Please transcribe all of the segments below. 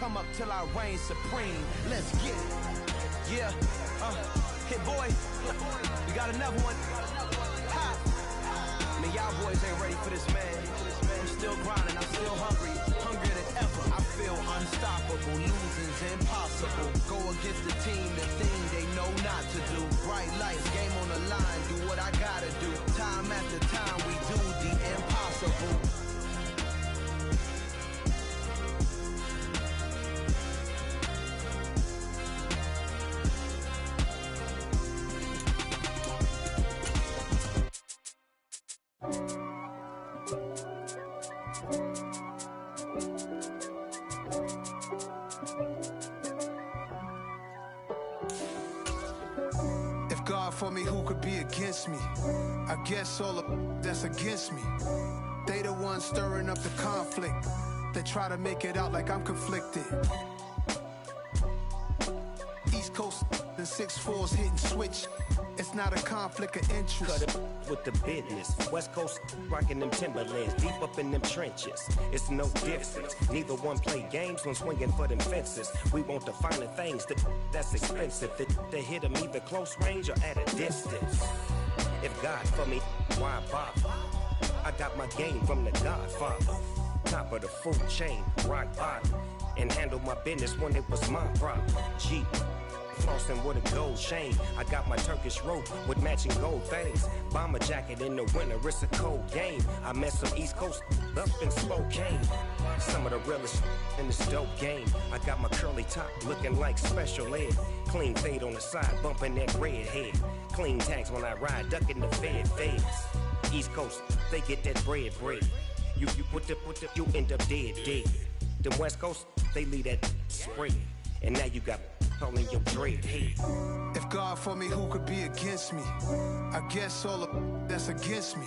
come up till I reign supreme. Let's get it. Yeah, hit boy, we got another one. Ha. Man, y'all boys ain't ready for this, man. I'm still grinding, I'm still hungry, hungrier than ever. I feel unstoppable, losing's impossible. Go against the team, the thing they know not to do. Bright lights, game on the line, do what I gotta do. Time after time, we do the impossible. If God for me, who could be against me? I guess all of that's against me. They the ones stirring up the conflict. They try to make it out like I'm conflicted. East Coast and 6'4's hitting switch. It's not a conflict of interest. Cut it with the business. West Coast rocking them Timberlands, deep up in them trenches. It's no difference. Neither one play games when swinging for them fences. We want the finer things that's expensive. They hit them either close range or at a distance. If God for me, why bother? I got my game from the Godfather. Top of the food chain, rock bottom. And handle my business when it was my problem. Jeep. Flossing with a gold chain. I got my Turkish rope with matching gold things. Bomber jacket in the winter, it's a cold game. I met some East Coast up in Spokane. Some of the realest in this dope game. I got my curly top looking like special ed. Clean fade on the side, bumping that red head. Clean tags when I ride, ducking the feds. East Coast, they get that bread. You put the, you end up dead. Them West Coast, they leave that spread. And now you got calling your dread head. If God for me, who could be against me? I guess all of that's against me.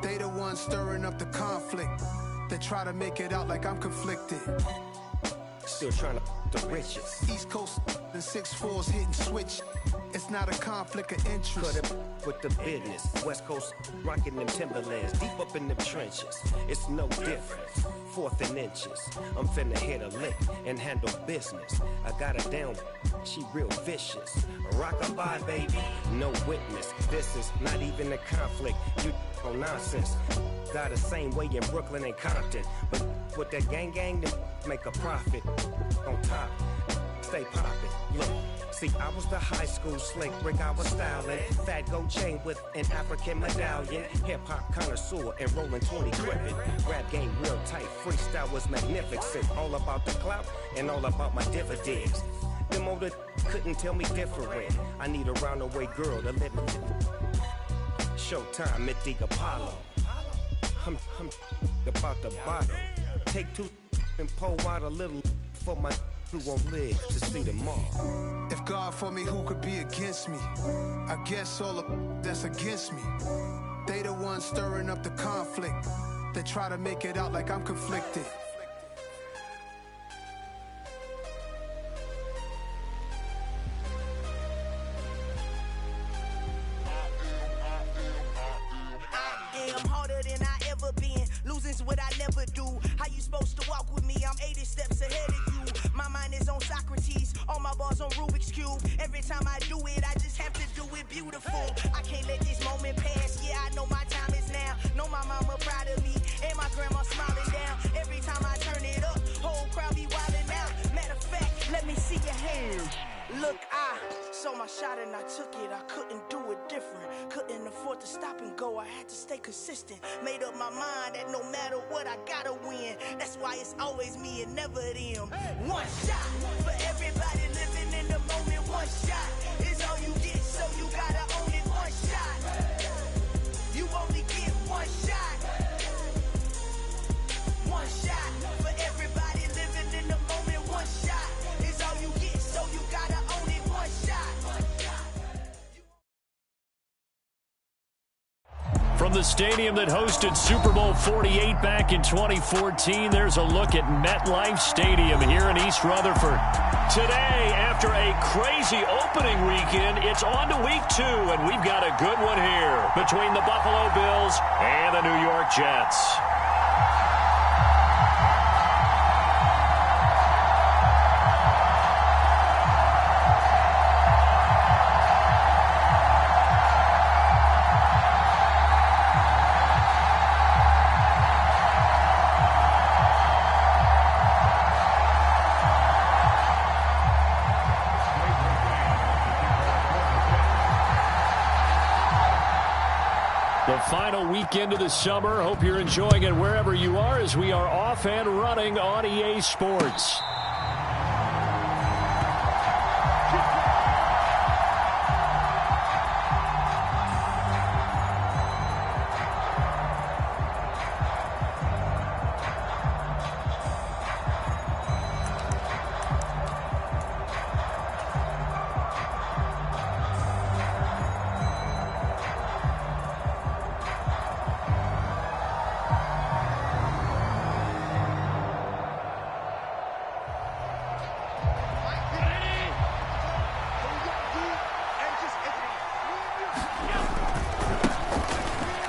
They the ones stirring up the conflict. They try to make it out like I'm conflicted. Still trying to the riches. East Coast and 6'4's hitting switch. It's not a conflict of interest. Cut it with the business. West Coast rocking them Timberlands, deep up in them trenches. It's no difference. 4th and inches. I'm finna hit a lick and handle business. I got her down, she real vicious. Rock-a-bye, baby, no witness. This is not even a conflict. You on nonsense. Got the same way in Brooklyn and Compton. But with that gang, then make a profit. On top, stay poppin'. Look. See, I was the high school slick brick, I was styling. Fat gold chain with an African medallion. Hip-hop connoisseur and rolling 20 gripping. Rap game real tight, freestyle was magnificent. All about the clout and all about my dividends. Them older couldn't tell me different. I need a round-away girl to let me. Showtime at the Apollo. I'm about the bottom. Take 2 and pour out a little for my who won't live to see tomorrow. If God for me, who could be against me? I guess all of that's against me. They the ones stirring up the conflict. They try to make it out like I'm conflicted. Losing's what I never do. How you supposed to walk with me? I'm 80 steps ahead of you. My mind is on Socrates, all my bars on Rubik's Cube. Every time I do it, I just have to do it beautiful. I can't let this moment pass. Yeah, I know my time is now. Know my mama proud of me, and my grandma smiling down. Every time I turn it up, whole crowd be wildin' out. Matter of fact, let me see your hands. Look, I saw my shot and I took it. I couldn't do it different. Couldn't afford to stop and go. I had to stay consistent. Made up my mind that no matter what, I gotta win. That's why it's always me and never them. One shot for everybody living in the moment. One shot is all you get, so you gotta own it. One shot. You only get one shot. One shot for everybody living in the moment. One shot is all you get, so you gotta own it. One shot. From the stadium that hosted Super Bowl 48 back in 2014, there's a look at MetLife Stadium here in East Rutherford. Today, after a crazy opening weekend, it's on to week 2, and we've got a good one here between the Buffalo Bills and the New York Jets. final weekend of the summer. Hope you're enjoying it wherever you are as we are off and running on EA Sports.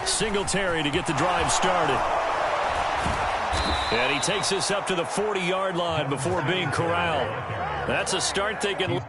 Singletary to get the drive started. And he takes us up to the 40-yard line before being corralled. That's a start they can...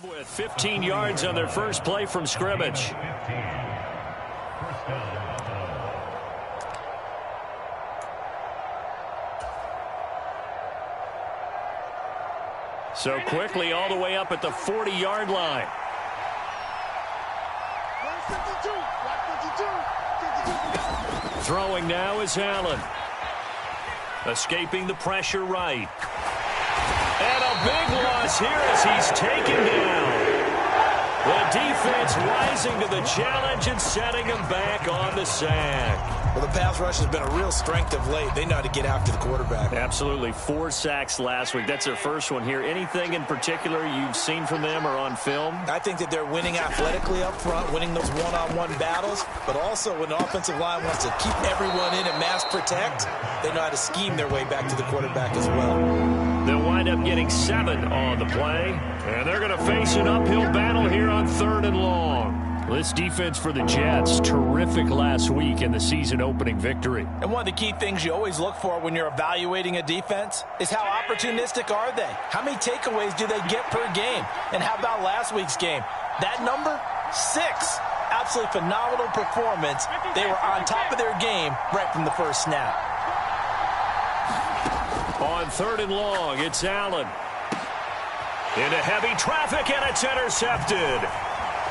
with 15 yards on their first play from scrimmage. So quickly all the way up at the 40-yard line. Throwing now is Allen. Escaping the pressure right. And a big loss here as he's taken down. The defense rising to the challenge and setting him back on the sack. Well, the pass rush has been a real strength of late. They know how to get after the quarterback. Absolutely. 4 sacks last week. That's their first one here. Anything in particular you've seen from them or on film? I think that they're winning athletically up front, winning those one-on-one battles, but also when the offensive line wants to keep everyone in and mass protect, they know how to scheme their way back to the quarterback as well. They'll wind up getting 7 on the play, and they're going to face an uphill battle here on 3rd and long. This defense for the Jets, terrific last week in the season-opening victory. And one of the key things you always look for when you're evaluating a defense is how opportunistic are they? How many takeaways do they get per game? And how about last week's game? That number, 6. Absolutely phenomenal performance. They were on top of their game right from the first snap. On 3rd and long, it's Allen. Into heavy traffic, and it's intercepted.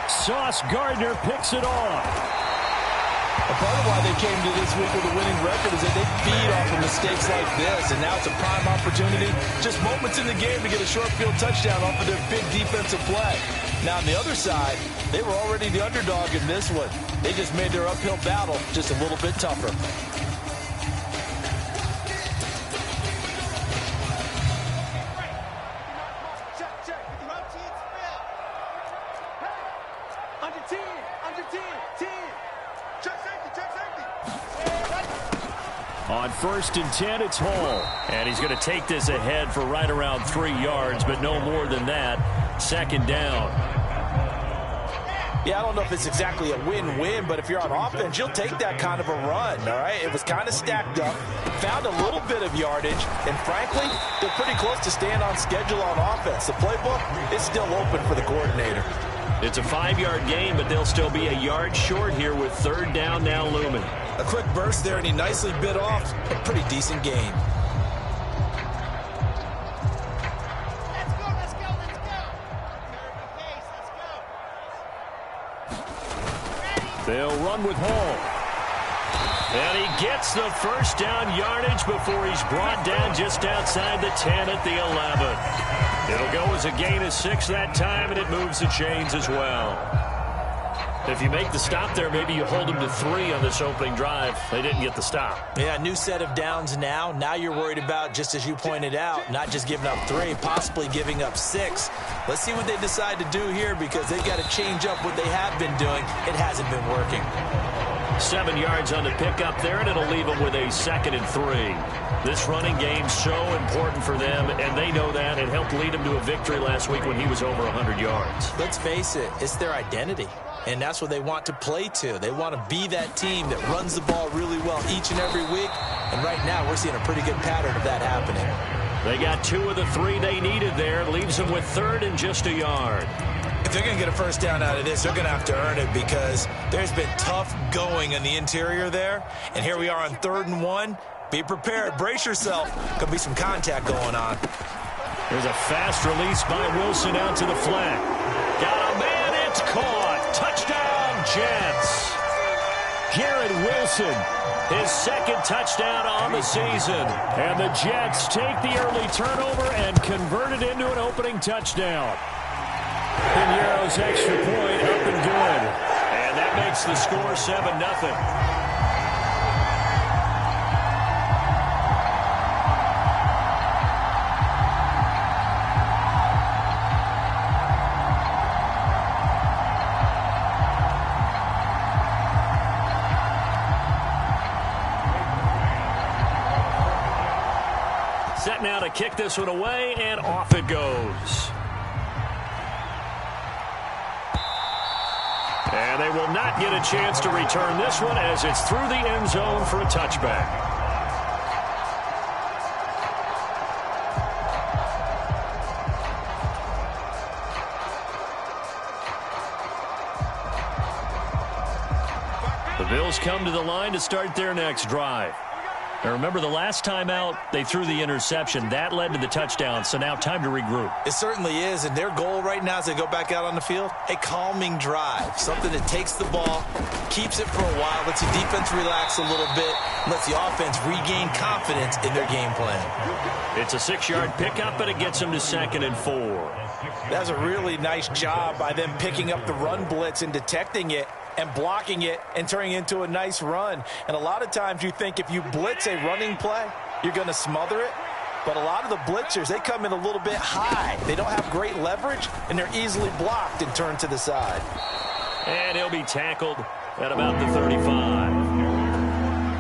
Sauce Gardner picks it off. A part of why they came to this week with a winning record is that they feed off of mistakes like this, and now it's a prime opportunity, just moments in the game to get a short field touchdown off of their big defensive play. Now, on the other side, they were already the underdog in this one. They just made their uphill battle just a little bit tougher. On 1st and 10, it's Hall. And he's going to take this ahead for right around 3 yards, but no more than that. 2nd down. Yeah, I don't know if it's exactly a win-win, but if you're on offense, you'll take that kind of a run, all right? It was kind of stacked up, found a little bit of yardage, and frankly, they're pretty close to staying on schedule on offense. The playbook is still open for the coordinator. It's a 5-yard gain, but they'll still be a yard short here with 3rd down now looming. A quick burst there, and he nicely bit off a pretty decent gain. Let's go. They'll run with Hall. And he gets the 1st down yardage before he's brought down just outside the 10 at the 11. It'll go as a gain of 6 that time, and it moves the chains as well. If you make the stop there, maybe you hold them to 3 on this opening drive. They didn't get the stop. Yeah, new set of downs now. Now you're worried about, just as you pointed out, not just giving up 3, possibly giving up 6. Let's see what they decide to do here because they've got to change up what they have been doing. It hasn't been working. 7 yards on the pickup there, and it'll leave them with a 2nd and 3. This running game's so important for them, and they know that. It helped lead them to a victory last week when he was over 100 yards. Let's face it, it's their identity, and that's what they want to play to. They want to be that team that runs the ball really well each and every week, and right now we're seeing a pretty good pattern of that happening. They got 2 of the 3 they needed there. Leaves them with 3rd and just a yard. If they're going to get a first down out of this, they're going to have to earn it because there's been tough going in the interior there. And here we are on 3rd and 1. Be prepared. Brace yourself. Could be some contact going on. There's a fast release by Wilson out to the flat. Got a man. It's caught. Touchdown, Jets. Garrett Wilson, his 2nd touchdown on the season. And the Jets take the early turnover and convert it into an opening touchdown. Piñeiro's extra point up and good. And that makes the score 7-0. Set now to kick this one away, and off it goes. And they will not get a chance to return this one as it's through the end zone for a touchback. The Bills come to the line to start their next drive. Now remember, the last time out, they threw the interception. That led to the touchdown, so now time to regroup. It certainly is, and their goal right now as they go back out on the field, a calming drive, something that takes the ball, keeps it for a while, lets the defense relax a little bit, lets the offense regain confidence in their game plan. It's a 6-yard pickup, and it gets them to 2nd and 4. That's a really nice job by them picking up the run blitz and detecting it and blocking it and turning it into a nice run. And a lot of times you think if you blitz a running play, you're going to smother it. But a lot of the blitzers, they come in a little bit high. They don't have great leverage, and they're easily blocked and turned to the side. And he'll be tackled at about the 35.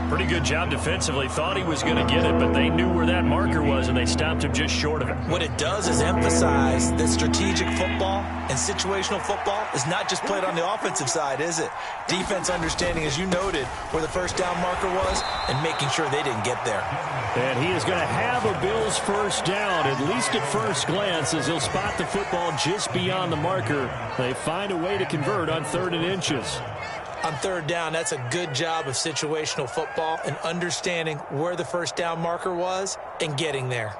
Pretty good job defensively. Thought he was going to get it, but they knew where that marker was, and they stopped him just short of it. What it does is emphasize that strategic football and situational football is not just played on the offensive side, is it? Defense understanding, as you noted, where the first down marker was and making sure they didn't get there. And he is going to have a Bills first down, at least at first glance, as he'll spot the football just beyond the marker. They find a way to convert on 3rd and inches. On 3rd down, that's a good job of situational football and understanding where the first down marker was and getting there.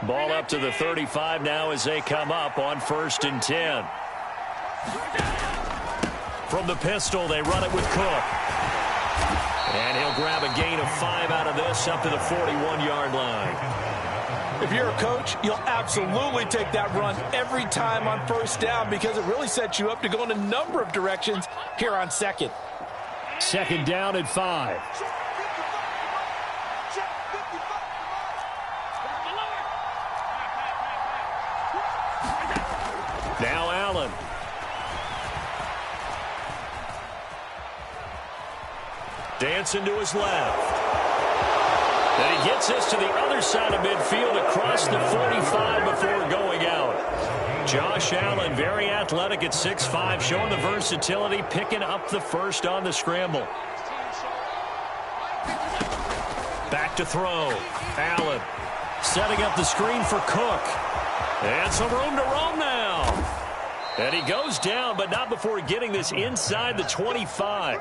Ball up to the 35 now as they come up on 1st and 10. From the pistol, they run it with Cook. And he'll grab a gain of 5 out of this up to the 41-yard line. If you're a coach, you'll absolutely take that run every time on 1st down because it really sets you up to go in a number of directions here on 2nd. 2nd down at 5. Now Allen. Dancing to his left. And he gets this to the other side of midfield across the 45 before going out. Josh Allen, very athletic at 6'5", showing the versatility, picking up the first on the scramble. Back to throw. Allen setting up the screen for Cook. And some room to roam now. And he goes down, but not before getting this inside the 25.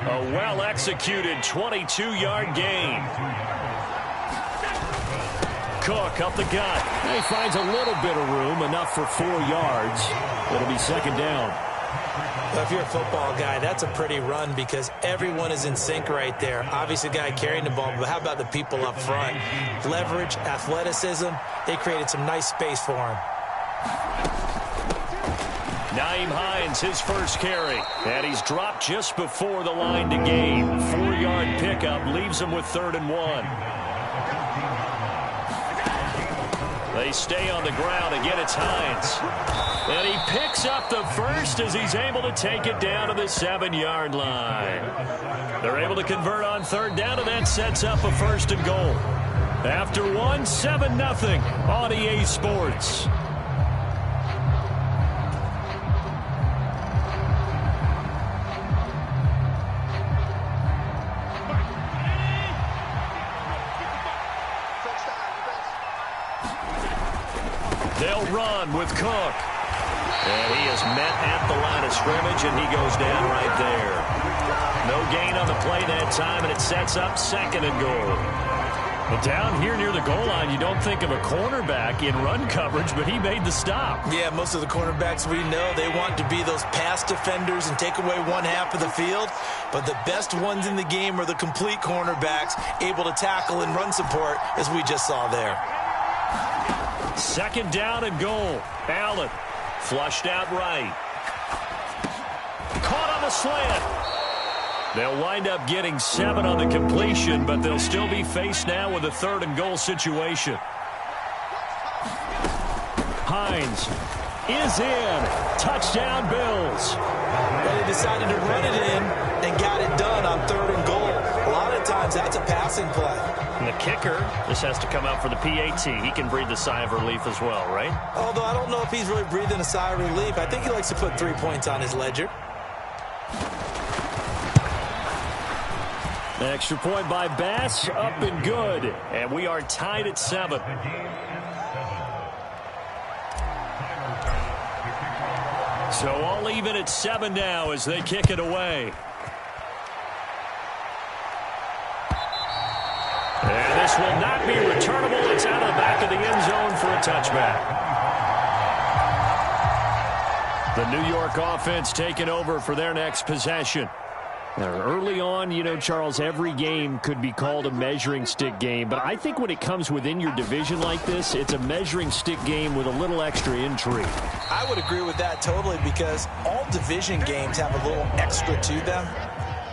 A well-executed 22-yard gain. Cook up the gut. He finds a little bit of room, enough for 4 yards. It'll be 2nd down. Well, if you're a football guy, that's a pretty run because everyone is in sync right there. Obviously, the guy carrying the ball, but how about the people up front? Leverage, athleticism, they created some nice space for him. Nyheim Hines, his first carry. And he's dropped just before the line to gain. 4-yard pickup leaves him with 3rd and 1. They stay on the ground. Again, it's Hines. And he picks up the first as he's able to take it down to the 7-yard line. They're able to convert on third down, and that sets up a 1st and goal. After 7-0 on EA Sports. They'll run with Cook. And he is met at the line of scrimmage, and he goes down right there. No gain on the play that time, and it sets up 2nd and goal. But down here near the goal line, you don't think of a cornerback in run coverage, but he made the stop. Yeah, most of the cornerbacks we know, they want to be those pass defenders and take away one half of the field. But the best ones in the game are the complete cornerbacks, able to tackle and run support, as we just saw there. 2nd down and goal. Allen flushed out right. Caught on the slant. They'll wind up getting 7 on the completion, but they'll still be faced now with a 3rd and goal situation. Hines is in. Touchdown, Bills. Well, they decided to run it in and got it done on 3rd and goal. A lot of times that's a passing play. And the kicker, this has to come out for the PAT. He can breathe the sigh of relief as well, right? Although I don't know if he's really breathing a sigh of relief. I think he likes to put 3 points on his ledger. Extra point by Bass, up and good. And we are tied at 7. So all even at 7 now as they kick it away. And this will not be returnable. It's out of the back of the end zone for a touchback. The New York offense taking over for their next possession. Now, early on, you know, Charles, every game could be called a measuring stick game. But I think when it comes within your division like this, it's a measuring stick game with a little extra intrigue. I would agree with that totally because all division games have a little extra to them.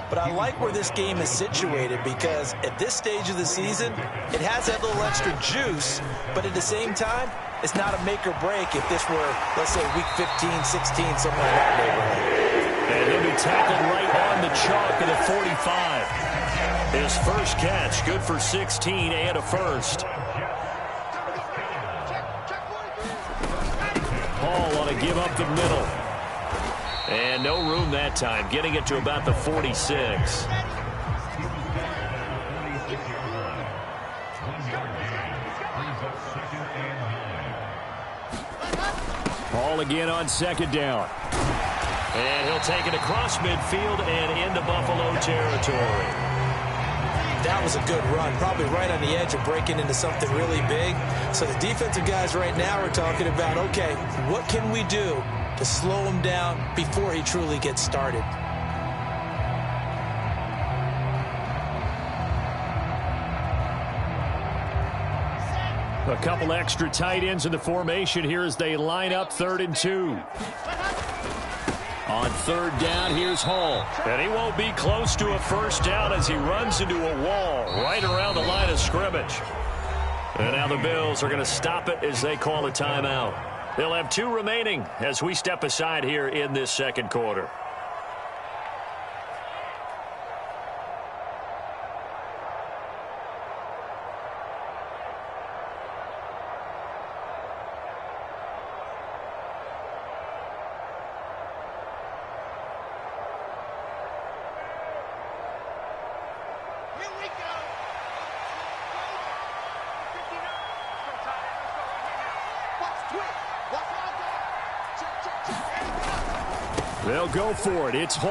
But I like where this game is situated because at this stage of the season, it has that little extra juice. But at the same time, it's not a make or break if this were, let's say, week 15, 16, somewhere in that neighborhood. And he'll be tackled right on the chalk at the 45. His first catch, good for 16 and a 1st. Hall on a give up the middle. And no room that time, getting it to about the 46. Hall again on 2nd down. And he'll take it across midfield and into Buffalo territory. That was a good run, probably right on the edge of breaking into something really big. So the defensive guys right now are talking about, okay, what can we do to slow him down before he truly gets started? A couple extra tight ends in the formation here as they line up 3rd and 2. On 3rd down, here's Hall. And he won't be close to a 1st down as he runs into a wall right around the line of scrimmage. And now the Bills are going to stop it as they call a timeout. They'll have 2 remaining as we step aside here in this 2nd quarter. They'll go for it. It's Hall.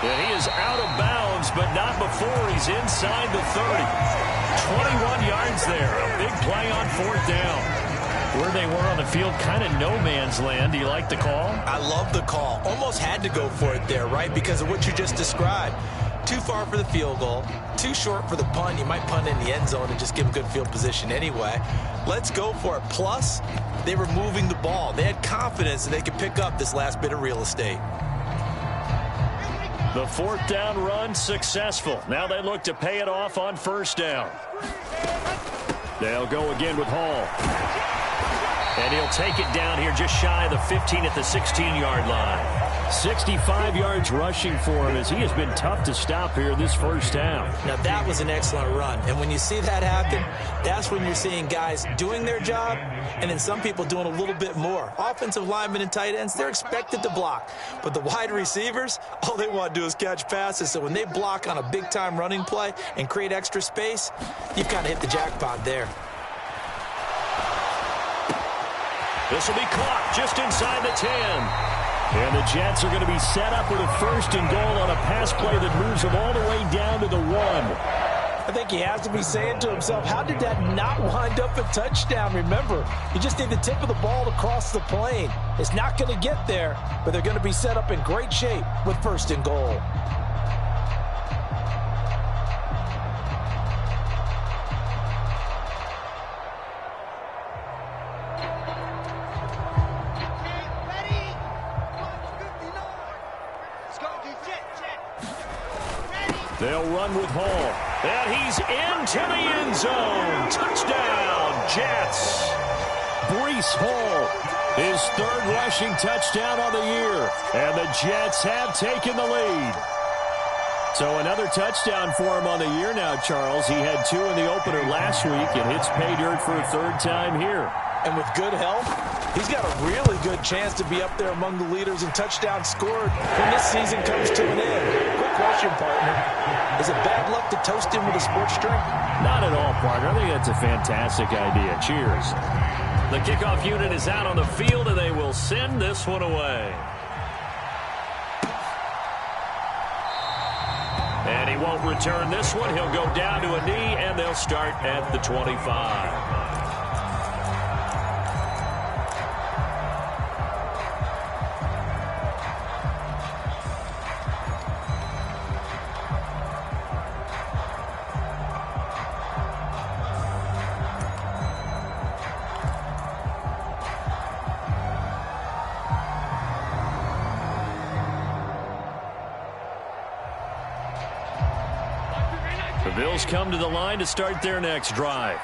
And he is out of bounds, but not before he's inside the 30. 21 yards there. A big play on 4th down. Where they were on the field, kind of no man's land. Do you like the call? I love the call. Almost had to go for it there, right? Because of what you just described. Too far for the field goal. Too short for the punt. You might punt in the end zone and just give them good field position anyway. Let's go for it. Plus, they were moving the ball. They had confidence that they could pick up this last bit of real estate. The 4th down run successful. Now they look to pay it off on 1st down. They'll go again with Hall. And he'll take it down here just shy of the 15 at the 16-yard line. 65 yards rushing for him as he has been tough to stop here this first half. Now, that was an excellent run. And when you see that happen, that's when you're seeing guys doing their job and then some people doing a little bit more. Offensive linemen and tight ends, they're expected to block. But the wide receivers, all they want to do is catch passes. So when they block on a big-time running play and create extra space, you've kind of hit the jackpot there. This will be caught just inside the 10. And the Jets are going to be set up with a 1st and goal on a pass play that moves them all the way down to the 1. I think he has to be saying to himself, how did that not wind up a touchdown? Remember, you just need the tip of the ball to cross the plane. It's not going to get there, but they're going to be set up in great shape with 1st and goal. They'll run with Hall. And he's into the end zone. Touchdown, Jets. Breece Hall, his 3rd rushing touchdown on the year. And the Jets have taken the lead. So another touchdown for him on the year now, Charles. He had 2 in the opener last week and hits pay dirt for a 3rd time here. And with good health, he's got a really good chance to be up there among the leaders in touchdowns scored when this season comes to an end. Quick question, partner. Is it bad luck to toast him with a sports drink? Not at all, partner. I think that's a fantastic idea. Cheers. The kickoff unit is out on the field, and they will send this one away. And he won't return this one. He'll go down to a knee, and they'll start at the 25. Bills come to the line to start their next drive.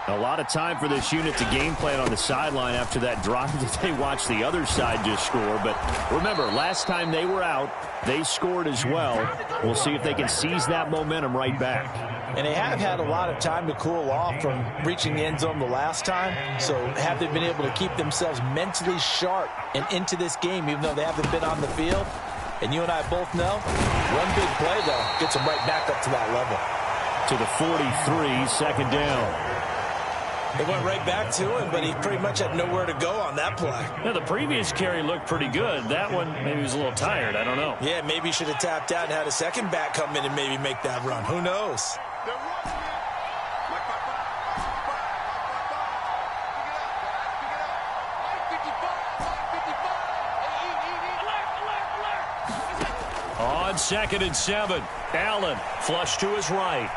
A lot of time for this unit to game plan on the sideline after that drive that they watched the other side just score. But remember, last time they were out, they scored as well. We'll see if they can seize that momentum right back. And they have had a lot of time to cool off from reaching the end zone the last time. So have they been able to keep themselves mentally sharp and into this game even though they haven't been on the field? And you and I both know, one big play, though, gets them right back up to that level. To the 43, 2nd down. They went right back to him, but he pretty much had nowhere to go on that play. Yeah, the previous carry looked pretty good. That one, maybe he was a little tired. I don't know. Yeah, maybe he should have tapped out and had a second back come in and maybe make that run. Who knows? On 2nd and 7, Allen flush to his right.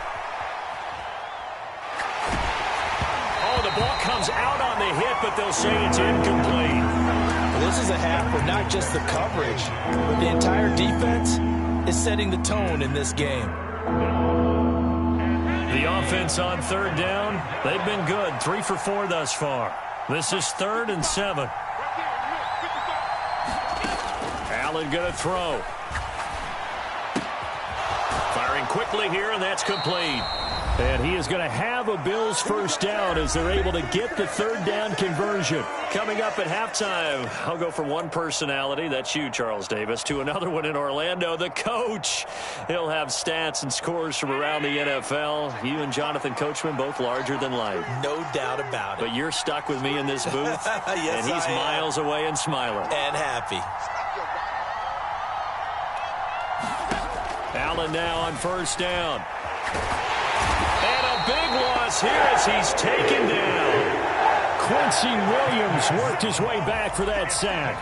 Oh, the ball comes out on the hit, but they'll say it's incomplete. Well, this is a half where not just the coverage, but the entire defense is setting the tone in this game. The offense on 3rd down, they've been good. 3 for 4 thus far. This is 3rd and 7. Allen going to throw. Firing quickly here, and that's complete. And he is going to have a Bills 1st down as they're able to get the 3rd down conversion. Coming up at halftime, I'll go from one personality, that's you, Charles Davis, to another one in Orlando, the coach. He'll have stats and scores from around the NFL. You and Jonathan Coachman, both larger than life. No doubt about it. But you're stuck with me in this booth, yes, and he's miles away and smiling. And happy. Allen now on 1st down. And a big loss here as he's taken down. Quincy Williams worked his way back for that sack.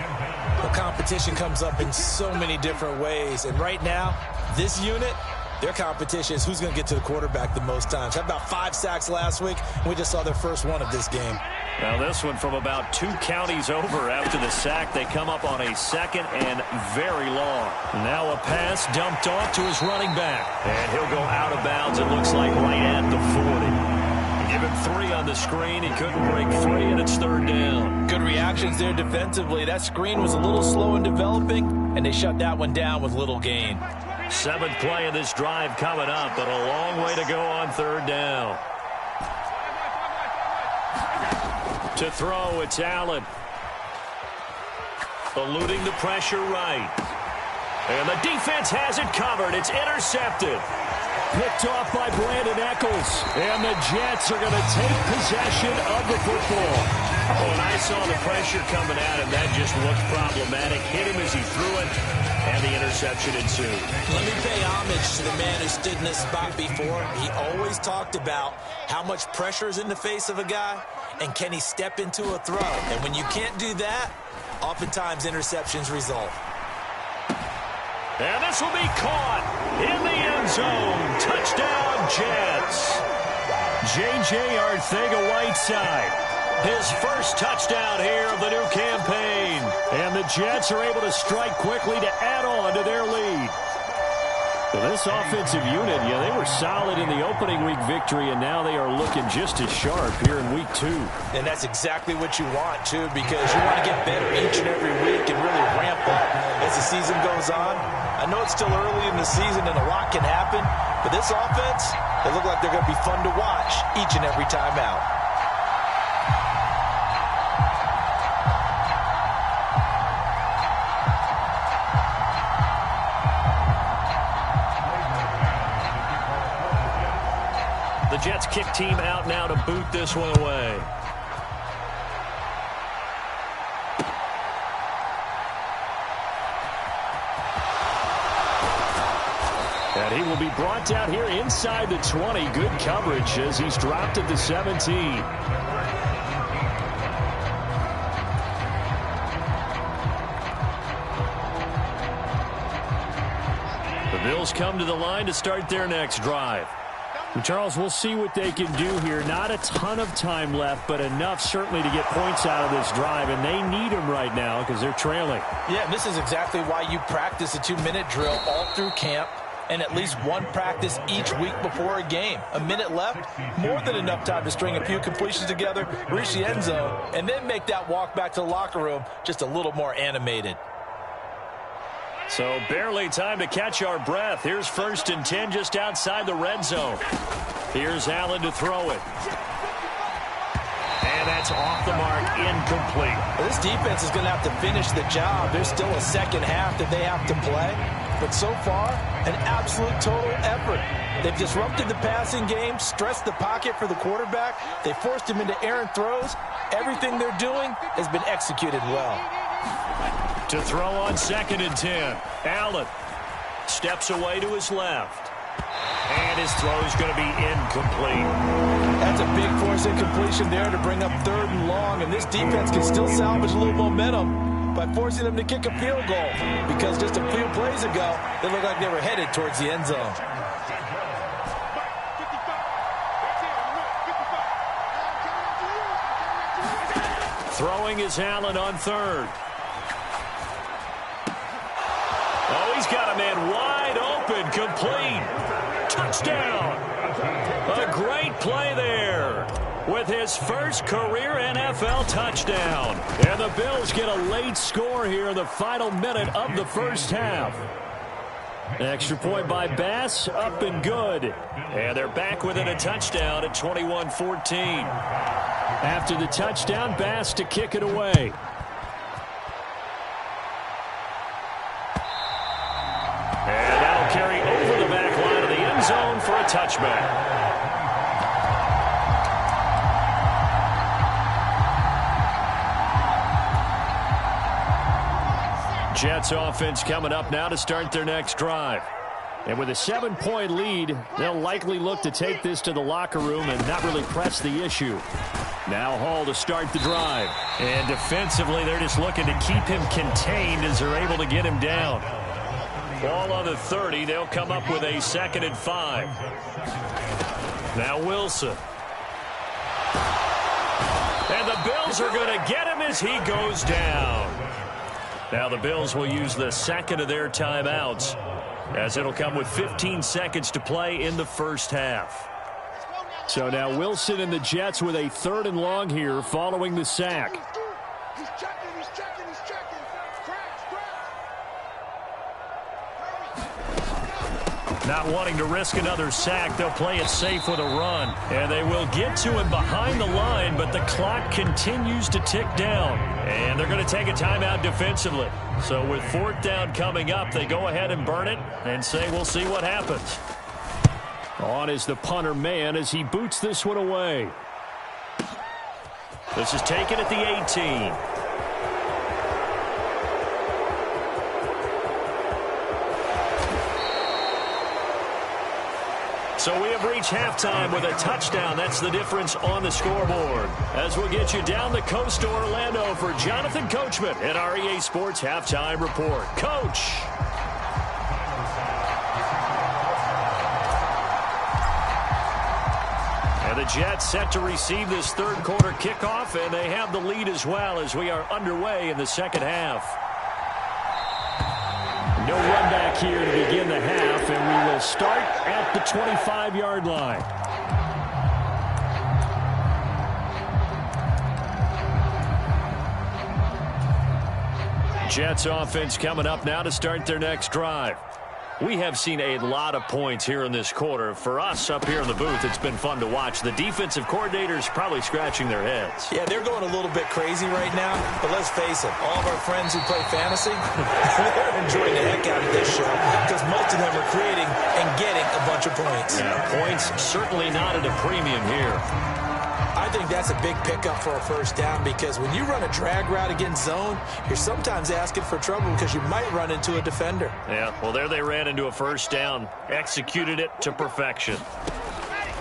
The competition comes up in so many different ways. And right now, this unit, their competition is who's going to get to the quarterback the most times. Had about 5 sacks last week, and we just saw their first one of this game. Now this one from about 2 counties over after the sack. They come up on a 2nd and very long. Now a pass dumped off to his running back. And he'll go out of bounds, it looks like right at the 40. Give him 3 on the screen. He couldn't break free, and it's 3rd down. Good reactions there defensively. That screen was a little slow in developing, and they shut that one down with little gain. 7th play of this drive coming up, but a long way to go on 3rd down. To throw, it's Allen. Eluding the pressure right. And the defense has it covered. It's intercepted. Picked off by Brandon Echols. And the Jets are going to take possession of the football. Oh, and I saw the pressure coming at him. That just looked problematic. Hit him as he threw it, and the interception ensued. Let me pay homage to the man who stood in this spot before. He always talked about how much pressure is in the face of a guy, and can he step into a throw. And when you can't do that, oftentimes interceptions result. And this will be caught in the end zone. Touchdown, Jets. J.J. Arcega-Whiteside. His first touchdown here of the new campaign. And the Jets are able to strike quickly to add on to their lead. Well, this offensive unit, yeah, they were solid in the opening week victory, and now they are looking just as sharp here in week 2. And that's exactly what you want, too, because you want to get better each and every week and really ramp up as the season goes on. I know it's still early in the season and a lot can happen, but this offense, they look like they're going to be fun to watch each and every time out. The Jets kick team out now to boot this one away. And he will be brought down here inside the 20. Good coverage as he's dropped at the 17. The Bills come to the line to start their next drive. Charles, we'll see what they can do here. Not a ton of time left, but enough certainly to get points out of this drive, and they need them right now because they're trailing. Yeah, and this is exactly why you practice a 2-minute drill all through camp and at least one practice each week before a game. A minute left, more than enough time to string a few completions together, reach the end zone, and then make that walk back to the locker room just a little more animated. So barely time to catch our breath. Here's 1st and 10 just outside the red zone. Here's Allen to throw it. And that's off the mark, incomplete. Well, this defense is going to have to finish the job. There's still a second half that they have to play. But so far, an absolute total effort. They've disrupted the passing game, stressed the pocket for the quarterback. They forced him into errant throws. Everything they're doing has been executed well. To throw on 2nd and 10. Allen steps away to his left. And his throw is going to be incomplete. That's a big force incompletion there to bring up 3rd and long. And this defense can still salvage a little momentum by forcing them to kick a field goal. Because just a few plays ago, they looked like they were headed towards the end zone. Throwing is Allen on 3rd. Oh, he's got a man wide open, complete. Touchdown. A great play there with his first career NFL touchdown. And the Bills get a late score here in the final minute of the first half. An extra point by Bass, up and good. And they're back within a touchdown at 21-14. After the touchdown, Bass to kick it away. And that'll carry over the back line of the end zone for a touchback. Jets offense coming up now to start their next drive. And with a 7-point lead, they'll likely look to take this to the locker room and not really press the issue. Now Hall to start the drive. And defensively, they're just looking to keep him contained as they're able to get him down. Ball on the 30. They'll come up with a 2nd and 5. Now Wilson. And the Bills are going to get him as he goes down. Now the Bills will use the 2nd of their timeouts, as it'll come with 15 seconds to play in the first half. So now Wilson and the Jets with a 3rd and long here following the sack. He's checking. Not wanting to risk another sack, they'll play it safe with a run. And they will get to him behind the line, but the clock continues to tick down. And they're going to take a timeout defensively. So with 4th down coming up, they go ahead and burn it and say we'll see what happens. On is the punter man as he boots this one away. This is taken at the 18. So we have reached halftime with a touchdown. That's the difference on the scoreboard. As we'll get you down the coast to Orlando for Jonathan Coachman at our EA Sports Halftime Report. Coach. And the Jets set to receive this 3rd quarter kickoff, and they have the lead as well as we are underway in the 2nd half. No run back here to begin the half, and we will start at the 25-yard line. Jets offense coming up now to start their next drive. We have seen a lot of points here in this quarter. For us up here in the booth, it's been fun to watch. The defensive coordinators probably scratching their heads. Yeah, they're going a little bit crazy right now, but let's face it, all of our friends who play fantasy, they're enjoying the heck out of this show because most of them are creating and getting a bunch of points. Yeah, points certainly not at a premium here. I think that's a big pickup for a 1st down because when you run a drag route against zone, you're sometimes asking for trouble because you might run into a defender. Yeah, well, there they ran into a 1st down, executed it to perfection.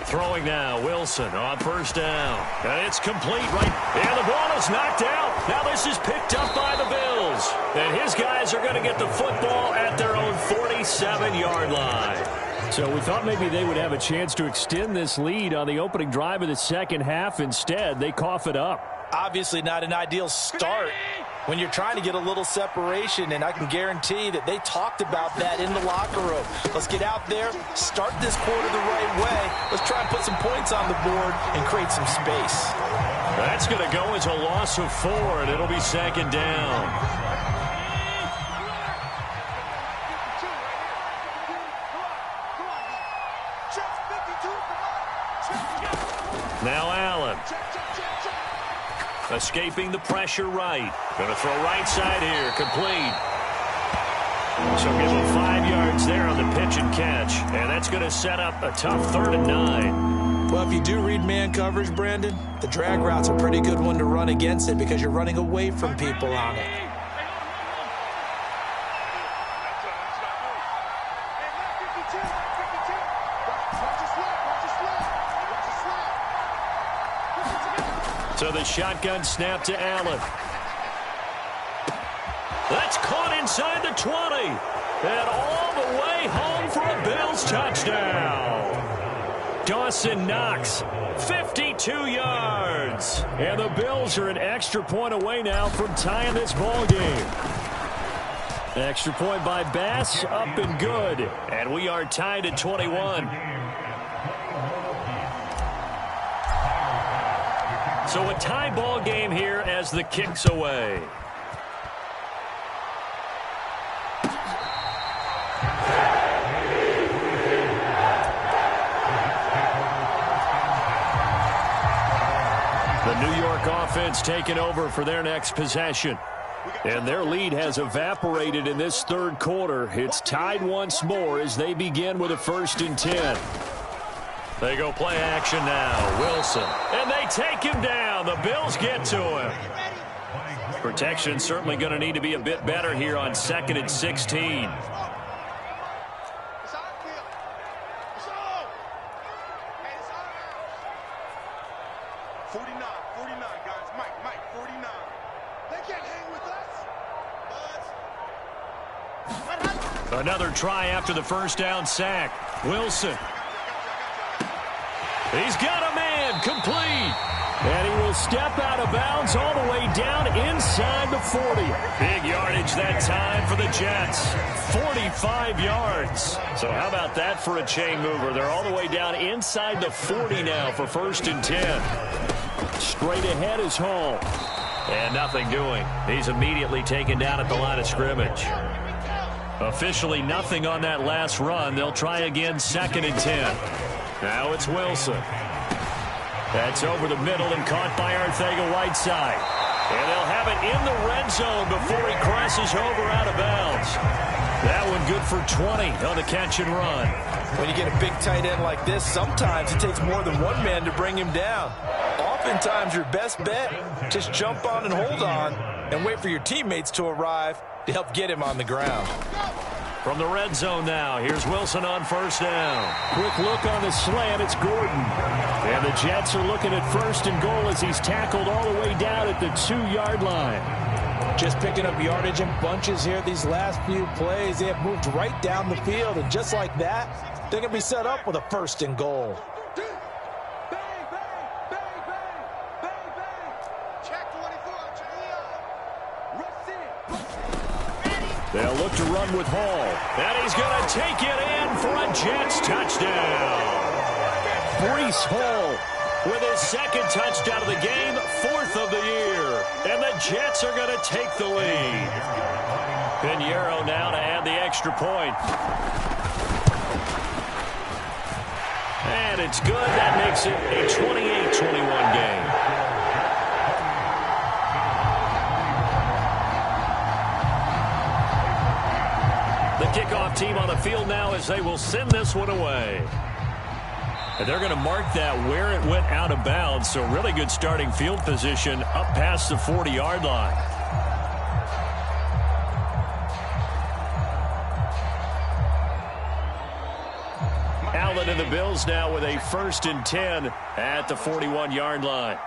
Throwing now, Wilson on 1st down. And it's complete right. And the ball is knocked out. Now this is picked up by the Bills. And his guys are going to get the football at their own 47-yard line. So we thought maybe they would have a chance to extend this lead on the opening drive of the 2nd half. Instead, they cough it up. Obviously not an ideal start when you're trying to get a little separation, and I can guarantee that they talked about that in the locker room. Let's get out there, start this quarter the right way. Let's try and put some points on the board and create some space. That's going to go as a loss of 4, and it'll be 2nd down. Now Allen. Escaping the pressure right. Going to throw right side here. Complete. So give him 5 yards there on the pitch and catch. And that's going to set up a tough 3rd and 9. Well, if you do read man coverage, Brandon, the drag route's a pretty good one to run against it because you're running away from people on it. So the shotgun snap to Allen. That's caught inside the 20. And all the way home for a Bills touchdown. Dawson Knox, 52 yards. And the Bills are an extra point away now from tying this ball game. Extra point by Bass, up and good. And we are tied at 21. So a tie ball game here as the kick's away. The New York offense taking over for their next possession. And their lead has evaporated in this 3rd quarter. It's tied once more as they begin with a 1st and 10. They go play action now. Wilson. And they take him down. The Bills get to him. Protection certainly going to need to be a bit better here on 2nd and 16. Another try after the 1st down sack. Wilson. He's got a man complete. And he will step out of bounds all the way down inside the 40. Big yardage that time for the Jets. 45 yards. So how about that for a chain mover? They're all the way down inside the 40 now for 1st and 10. Straight ahead is Hall. And nothing doing. He's immediately taken down at the line of scrimmage. Officially nothing on that last run. They'll try again 2nd and 10. Now it's Wilson. That's over the middle and caught by Arcega-Whiteside. And they'll have it in the red zone before he crosses over out of bounds. That one good for 20 on the catch and run. When you get a big tight end like this, sometimes it takes more than one man to bring him down. Oftentimes your best bet, just jump on and hold on and wait for your teammates to arrive to help get him on the ground. From the red zone now, here's Wilson on 1st down. Quick look on the slant, it's Gordon. And the Jets are looking at 1st and goal as he's tackled all the way down at the 2-yard line. Just picking up yardage in bunches here these last few plays. They have moved right down the field, and just like that, they're going to be set up with a 1st and goal. They'll look to run with Hall. And he's going to take it in for a Jets touchdown. Breece Hall with his 2nd touchdown of the game, 4th of the year. And the Jets are going to take the lead. Pinheiro now to add the extra point. And it's good. That makes it a 28-21 game. The kickoff team on the field now as they will send this one away. And they're going to mark that where it went out of bounds. So really good starting field position up past the 40-yard line. Allen and the Bills now with a 1st and 10 at the 41-yard line.